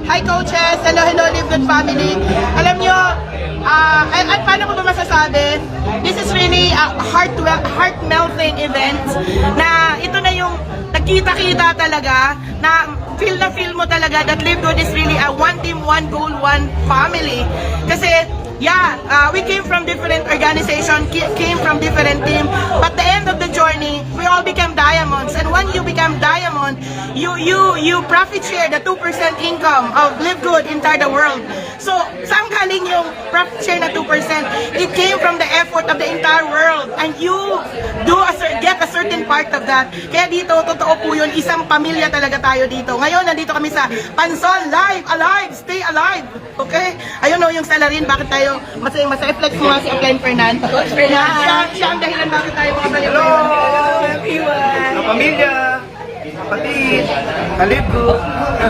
Hi coaches! Hello, Live Good family! Alam nyo, at paano ko ba masasabi? This is really a heart-melting event na ito na yung nagkita-kita talaga na feel mo talaga that Live Good is really a one team, one goal, one family. Kasi we came from different organizations, came from different teams, but the end of the journey, we all became diamonds. And when you become diamond, you profit share the 2% income of Live Good entire the world. So, saan galing yung profit share na 2%? It came from the effort of the entire world, and you get a certain part of that. Kaya dito, totoo po yun, isang pamilya talaga tayo dito. Ngayon, nandito kami sa Pansol, live, alive, stay alive. Okay? Ayun o, yung salarin, bakit tayo masaya-masaya. Flex mo nga si Upline Fernan. Siya ang dahilan bakit tayo mga baliw. Hello, everyone! Pamilya, kapatid, Live Good.